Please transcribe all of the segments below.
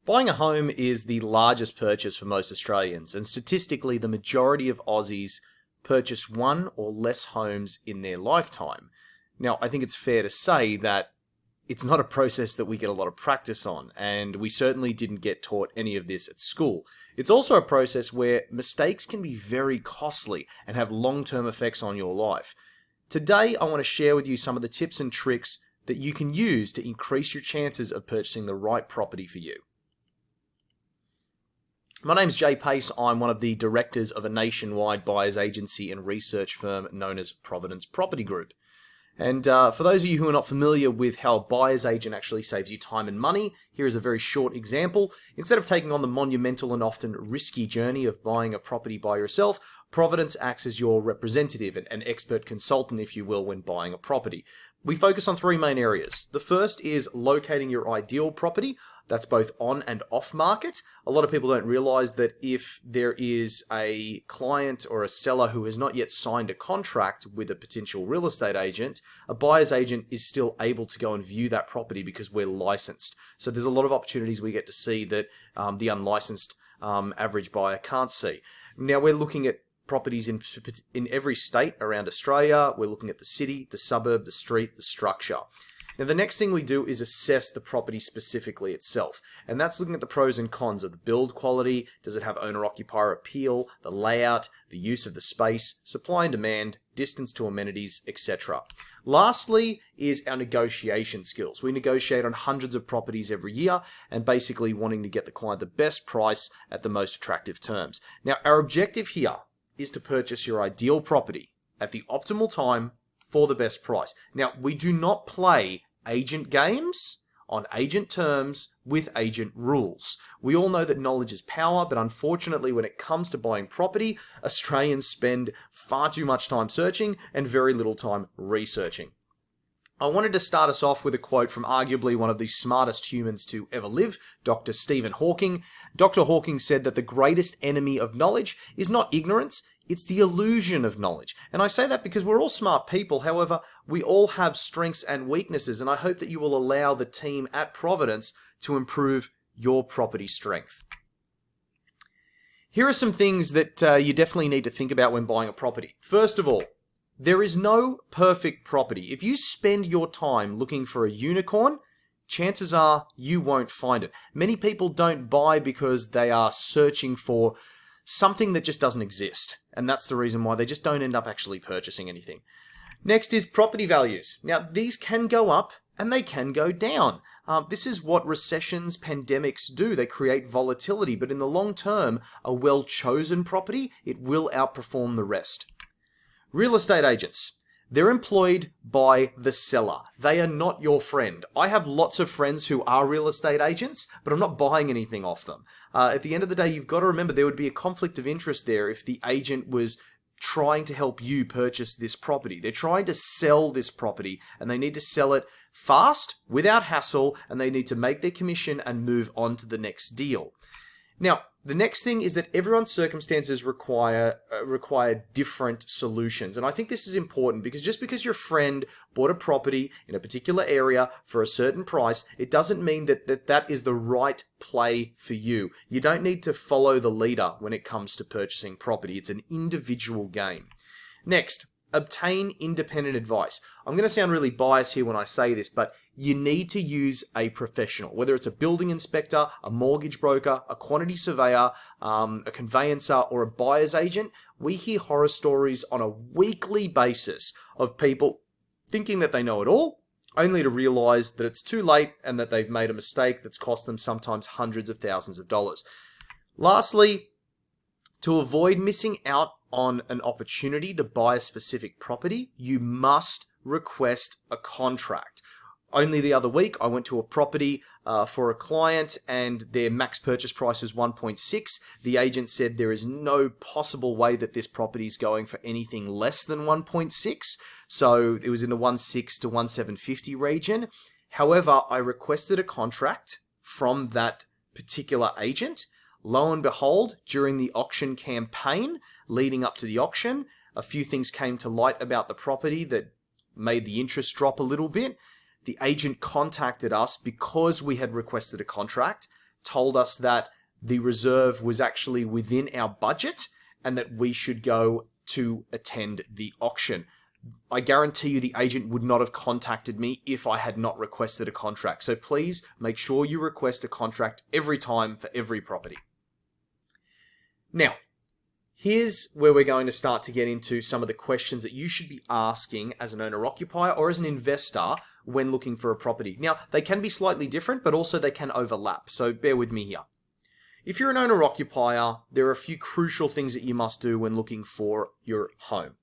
Buying a home is the largest purchase for most Australians, and statistically, the majority of Aussies purchase one or less homes in their lifetime. Now, I think it's fair to say that it's not a process that we get a lot of practice on, and we certainly didn't get taught any of this at school. It's also a process where mistakes can be very costly and have long-term effects on your life. Today, I want to share with you some of the tips and tricks that you can use to increase your chances of purchasing the right property for you. My name's Jay Pace. I'm one of the directors of a nationwide buyer's agency and research firm known as Providence Property Group. And for those of you who are not familiar with how a buyer's agent actually saves you time and money, here is a very short example. Instead of taking on the monumental and often risky journey of buying a property by yourself, Providence acts as your representative, an expert consultant, if you will, when buying a property. We focus on three main areas. The first is locating your ideal property. That's both on and off market. A lot of people don't realize that if there is a client or a seller who has not yet signed a contract with a potential real estate agent, a buyer's agent is still able to go and view that property because we're licensed. So there's a lot of opportunities we get to see that the unlicensed average buyer can't see. Now we're looking at properties in every state around Australia. We're looking at the city, the suburb, the street, the structure. Now, the next thing we do is assess the property specifically itself, and that's looking at the pros and cons of the build quality. Does it have owner-occupier appeal, the layout, the use of the space, supply and demand, distance to amenities, etc. Lastly is our negotiation skills. We negotiate on hundreds of properties every year and basically wanting to get the client the best price at the most attractive terms. Now, our objective here is to purchase your ideal property at the optimal time for the best price. Now, we do not play agent games on agent terms with agent rules. We all know that knowledge is power, but unfortunately when it comes to buying property, Australians spend far too much time searching and very little time researching. I wanted to start us off with a quote from arguably one of the smartest humans to ever live, Dr. Stephen Hawking. Dr. Hawking said that the greatest enemy of knowledge is not ignorance, it's the illusion of knowledge. And I say that because we're all smart people. However, we all have strengths and weaknesses, and I hope that you will allow the team at Providence to improve your property strength. Here are some things that you definitely need to think about when buying a property. First of all, there is no perfect property. If you spend your time looking for a unicorn, chances are you won't find it. Many people don't buy because they are searching for something that just doesn't exist. And that's the reason why they just don't end up actually purchasing anything. Next is property values. Now, these can go up and they can go down. This is what recessions, pandemics do. They create volatility, but in the long term, a well-chosen property, it will outperform the rest. Real estate agents. They're employed by the seller. They are not your friend. I have lots of friends who are real estate agents, but I'm not buying anything off them. At the end of the day, you've got to remember there would be a conflict of interest there if the agent was trying to help you purchase this property. They're trying to sell this property, and they need to sell it fast, without hassle, and they need to make their commission and move on to the next deal. Now, the next thing is that everyone's circumstances require different solutions. And I think this is important because just because your friend bought a property in a particular area for a certain price, it doesn't mean that is the right play for you. You don't need to follow the leader when it comes to purchasing property. It's an individual game. Next, obtain independent advice. I'm going to sound really biased here when I say this, but you need to use a professional, whether it's a building inspector, a mortgage broker, a quantity surveyor, a conveyancer, or a buyer's agent. We hear horror stories on a weekly basis of people thinking that they know it all, only to realize that it's too late and that they've made a mistake that's cost them sometimes hundreds of thousands of dollars. Lastly, to avoid missing out on an opportunity to buy a specific property, you must request a contract. Only the other week, I went to a property for a client and their max purchase price was 1.6. The agent said there is no possible way that this property is going for anything less than 1.6. So it was in the 1.6 to 1.750 region. However, I requested a contract from that particular agent. Lo and behold, during the auction campaign leading up to the auction, a few things came to light about the property that made the interest drop a little bit. The agent contacted us because we had requested a contract told us that the reserve was actually within our budget and that we should go to attend the auction. I guarantee you the agent would not have contacted me if I had not requested a contract. So please make sure you request a contract every time for every property. Now, here's where we're going to start to get into some of the questions that you should be asking as an owner-occupier or as an investor when looking for a property. Now, they can be slightly different, but also they can overlap. So bear with me here. If you're an owner-occupier, there are a few crucial things that you must do when looking for your home.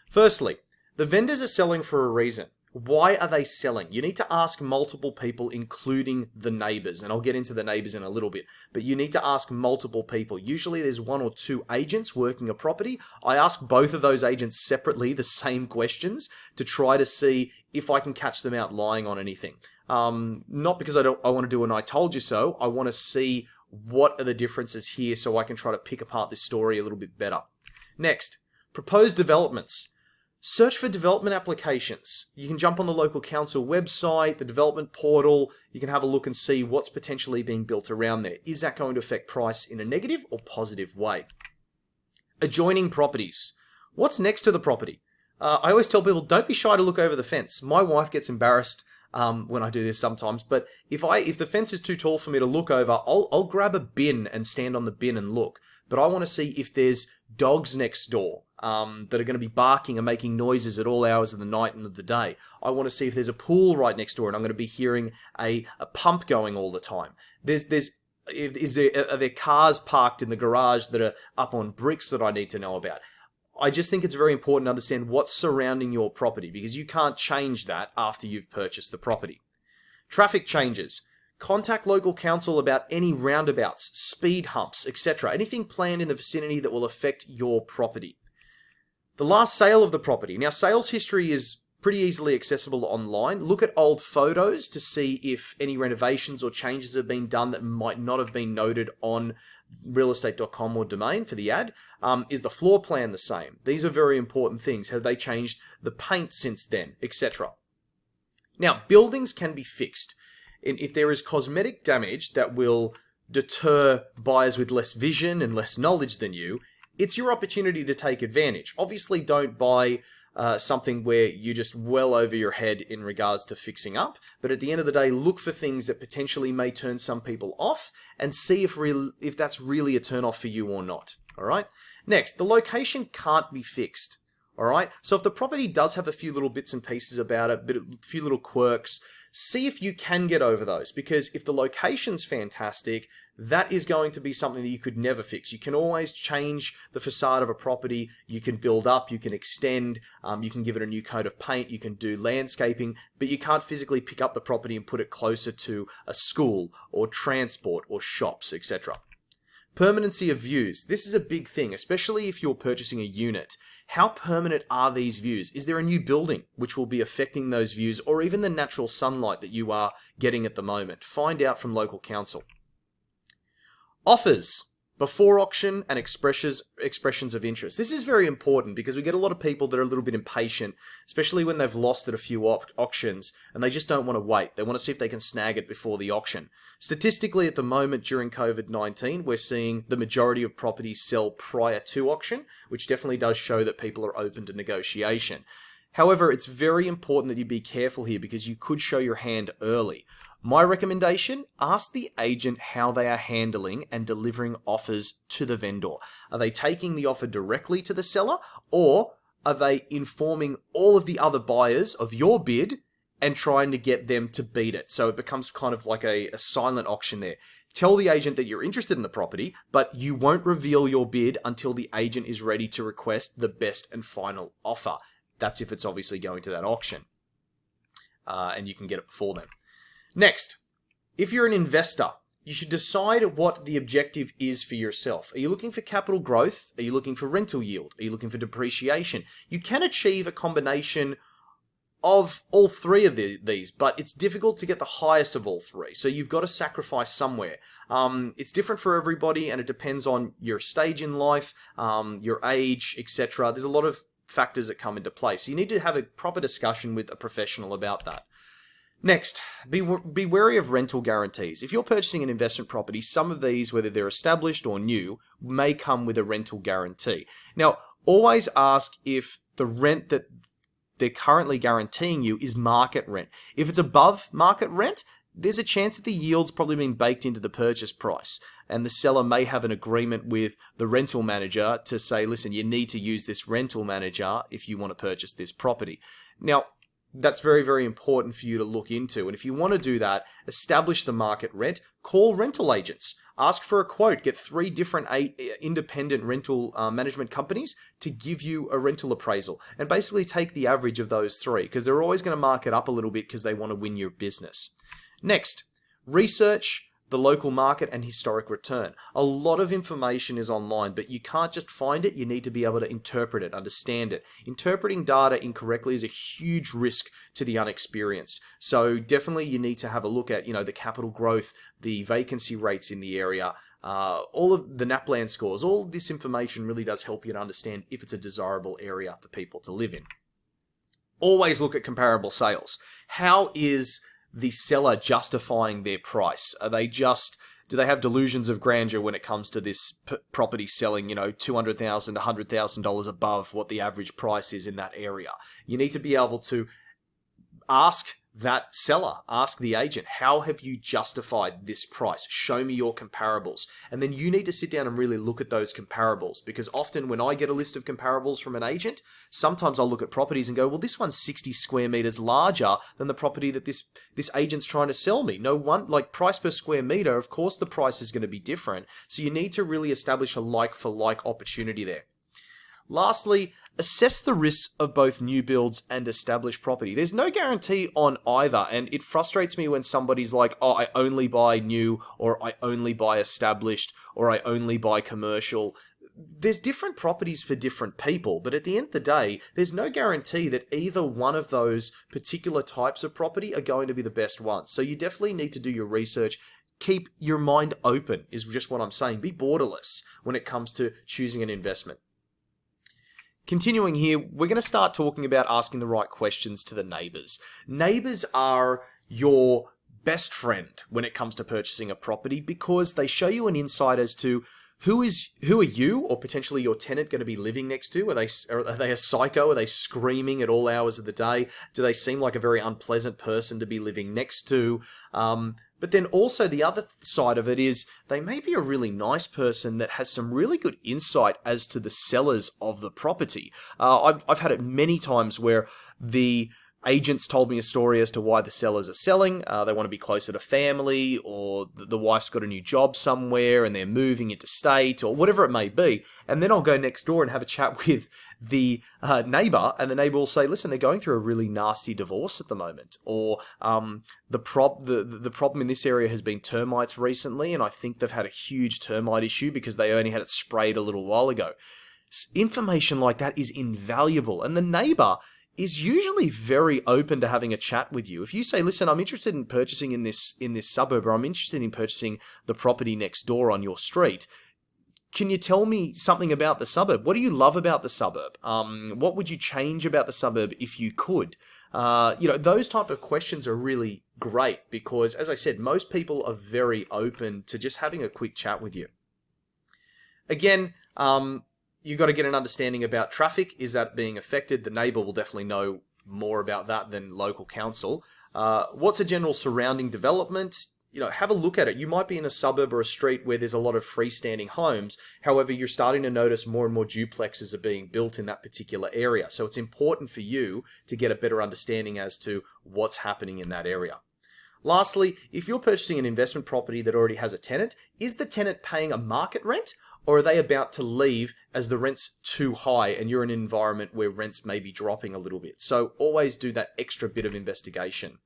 Firstly, the vendors are selling for a reason. Why are they selling? You need to ask multiple people, including the neighbors. And I'll get into the neighbors in a little bit. But you need to ask multiple people. Usually there's one or two agents working a property. I ask both of those agents separately the same questions to try to see if I can catch them out lying on anything. Not because I want to do an I told you so. I want to see what are the differences here so I can try to pick apart this story a little bit better. Next, proposed developments. Search for development applications. You can jump on the local council website, the development portal. You can have a look and see what's potentially being built around there. Is that going to affect price in a negative or positive way? Adjoining properties. What's next to the property? I always tell people, don't be shy to look over the fence. My wife gets embarrassed when I do this sometimes, but if the fence is too tall for me to look over, I'll grab a bin and stand on the bin and look. But I want to see if there's dogs next door that are going to be barking and making noises at all hours of the night and of the day. I want to see if there's a pool right next door and I'm going to be hearing a pump going all the time. Are there cars parked in the garage that are up on bricks that I need to know about? I just think it's very important to understand what's surrounding your property because you can't change that after you've purchased the property. Traffic changes. Contact local council about any roundabouts, speed humps, etc. Anything planned in the vicinity that will affect your property. The last sale of the property. Now, sales history is pretty easily accessible online. Look at old photos to see if any renovations or changes have been done that might not have been noted on realestate.com or domain for the ad. Is the floor plan the same? These are very important things. Have they changed the paint since then, etc. Now, buildings can be fixed. And if there is cosmetic damage that will deter buyers with less vision and less knowledge than you, it's your opportunity to take advantage. Obviously, don't buy something where you're just well over your head in regards to fixing up. But at the end of the day, look for things that potentially may turn some people off and see if that's really a turn off for you or not. All right. Next, the location can't be fixed. All right. So if the property does have a few little bits and pieces about it, a few little quirks, see if you can get over those, because if the location's fantastic, that is going to be something that you could never fix. You can always change the facade of a property. You can build up, you can extend, you can give it a new coat of paint, you can do landscaping, but you can't physically pick up the property and put it closer to a school or transport or shops, etc. Permanency of views. This is a big thing, especially if you're purchasing a unit. How permanent are these views? Is there a new building which will be affecting those views, or even the natural sunlight that you are getting at the moment? Find out from local council. Offers before auction and expressions of interest. This is very important because we get a lot of people that are a little bit impatient, especially when they've lost at a few auctions and they just don't want to wait. They want to see if they can snag it before the auction. Statistically, at the moment during COVID-19, we're seeing the majority of properties sell prior to auction, which definitely does show that people are open to negotiation. However, it's very important that you be careful here because you could show your hand early. My recommendation, ask the agent how they are handling and delivering offers to the vendor. Are they taking the offer directly to the seller, or are they informing all of the other buyers of your bid and trying to get them to beat it? So it becomes kind of like a silent auction there. Tell the agent that you're interested in the property, but you won't reveal your bid until the agent is ready to request the best and final offer. That's if it's obviously going to that auction. And you can get it before then. Next, if you're an investor, you should decide what the objective is for yourself. Are you looking for capital growth? Are you looking for rental yield? Are you looking for depreciation? You can achieve a combination of all three of these, but it's difficult to get the highest of all three. So you've got to sacrifice somewhere. It's different for everybody, and it depends on your stage in life, your age, etc. There's a lot of factors that come into play. So you need to have a proper discussion with a professional about that. Next, be wary of rental guarantees. If you're purchasing an investment property, some of these, whether they're established or new, may come with a rental guarantee. Now, always ask if the rent that they're currently guaranteeing you is market rent. If it's above market rent, there's a chance that the yield's probably been baked into the purchase price, and the seller may have an agreement with the rental manager to say, listen, you need to use this rental manager if you want to purchase this property. Now, that's very, very important for you to look into. And if you want to do that, establish the market rent, call rental agents, ask for a quote, get 3 different independent rental management companies to give you a rental appraisal, and basically take the average of those 3, because they're always going to mark it up a little bit because they want to win your business. Next, research the local market and historic return. A lot of information is online, but you can't just find it. You need to be able to interpret it, understand it. Interpreting data incorrectly is a huge risk to the unexperienced. So definitely you need to have a look at, the capital growth, the vacancy rates in the area, all of the NAPLAN scores. All of this information really does help you to understand if it's a desirable area for people to live in. Always look at comparable sales. How is the seller justifying their price? Do they have delusions of grandeur when it comes to this property selling, $200,000 to $100,000 above what the average price is in that area? You need to be able to ask that seller, ask the agent, how have you justified this price? Show me your comparables. And then you need to sit down and really look at those comparables, because often when I get a list of comparables from an agent, sometimes I'll look at properties and go, well, this one's 60 square meters larger than the property that this agent's trying to sell me. No one, like price per square meter, of course the price is going to be different. So you need to really establish a like for like opportunity there. Lastly, assess the risks of both new builds and established property. There's no guarantee on either, and it frustrates me when somebody's like, oh, I only buy new, or I only buy established, or I only buy commercial. There's different properties for different people, but at the end of the day, there's no guarantee that either one of those particular types of property are going to be the best ones. So you definitely need to do your research. Keep your mind open is just what I'm saying. Be borderless when it comes to choosing an investment. Continuing here, we're going to start talking about asking the right questions to the neighbors. Neighbors are your best friend when it comes to purchasing a property, because they show you an insight as to who are you or potentially your tenant going to be living next to? Are they a psycho? Are they screaming at all hours of the day? Do they seem like a very unpleasant person to be living next to? But then also the other side of it is they may be a really nice person that has some really good insight as to the sellers of the property. I've had it many times where the agents told me a story as to why the sellers are selling. They want to be closer to family, or the wife's got a new job somewhere and they're moving interstate, or whatever it may be. And then I'll go next door and have a chat with the neighbor, and the neighbor will say, listen, they're going through a really nasty divorce at the moment, or the problem in this area has been termites recently, and I think they've had a huge termite issue because they only had it sprayed a little while ago. Information like that is invaluable, and the neighbor is usually very open to having a chat with you. If you say, listen, I'm interested in purchasing in this suburb, or I'm interested in purchasing the property next door on your street, can you tell me something about the suburb? What do you love about the suburb? What would you change about the suburb if you could? Those type of questions are really great because, as I said, most people are very open to just having a quick chat with you. Again, you've got to get an understanding about traffic. Is that being affected? The neighbour will definitely know more about that than local council. What's a general surrounding development? Have a look at it. You might be in a suburb or a street where there's a lot of freestanding homes. However, you're starting to notice more and more duplexes are being built in that particular area. So it's important for you to get a better understanding as to what's happening in that area. Lastly, if you're purchasing an investment property that already has a tenant, is the tenant paying a market rent? Or are they about to leave as the rent's too high and you're in an environment where rents may be dropping a little bit? So always do that extra bit of investigation.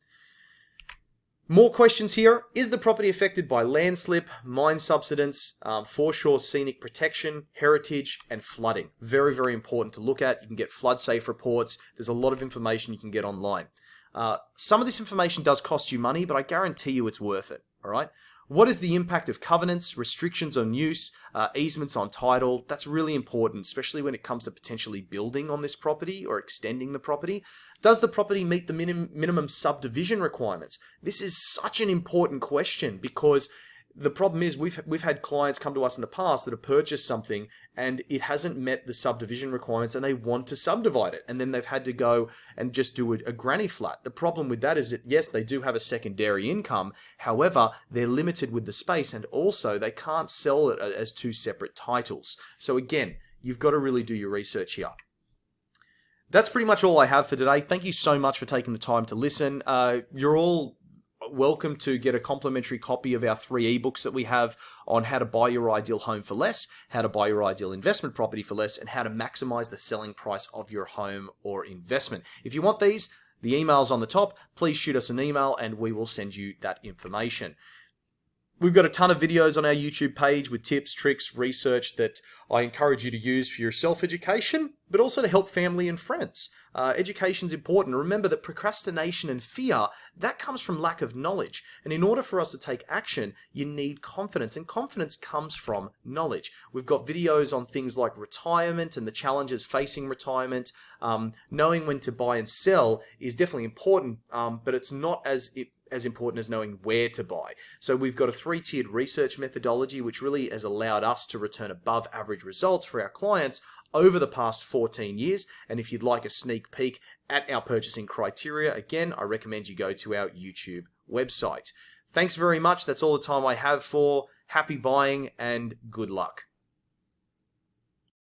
More questions here. Is the property affected by landslip, mine subsidence, foreshore scenic protection, heritage, and flooding? Very, very important to look at. You can get flood safe reports. There's a lot of information you can get online. Some of this information does cost you money, but I guarantee you it's worth it. All right. What is the impact of covenants, restrictions on use, easements on title? That's really important, especially when it comes to potentially building on this property or extending the property. Does the property meet the minimum subdivision requirements? This is such an important question because the problem is we've had clients come to us in the past that have purchased something and it hasn't met the subdivision requirements and they want to subdivide it, and then they've had to go and just do a granny flat. The problem with that is that yes, they do have a secondary income, however they're limited with the space, and also they can't sell it as two separate titles. So again, you've got to really do your research here. That's pretty much all I have for today. Thank you so much for taking the time to listen. You're all welcome to get a complimentary copy of our 3 ebooks that we have on how to buy your ideal home for less, how to buy your ideal investment property for less, and how to maximize the selling price of your home or investment. If you want these, the email's on the top. Please shoot us an email and we will send you that information. We've got a ton of videos on our YouTube page with tips, tricks, research that I encourage you to use for your self-education, but also to help family and friends. Education's important. Remember that procrastination and fear, that comes from lack of knowledge. And in order for us to take action, you need confidence. And confidence comes from knowledge. We've got videos on things like retirement and the challenges facing retirement. Knowing when to buy and sell is definitely important, but it's not as important as knowing where to buy. So we've got a 3-tiered research methodology, which really has allowed us to return above average results for our clients over the past 14 years. And if you'd like a sneak peek at our purchasing criteria, again, I recommend you go to our YouTube website. Thanks very much. That's all the time I have for. Happy buying and good luck.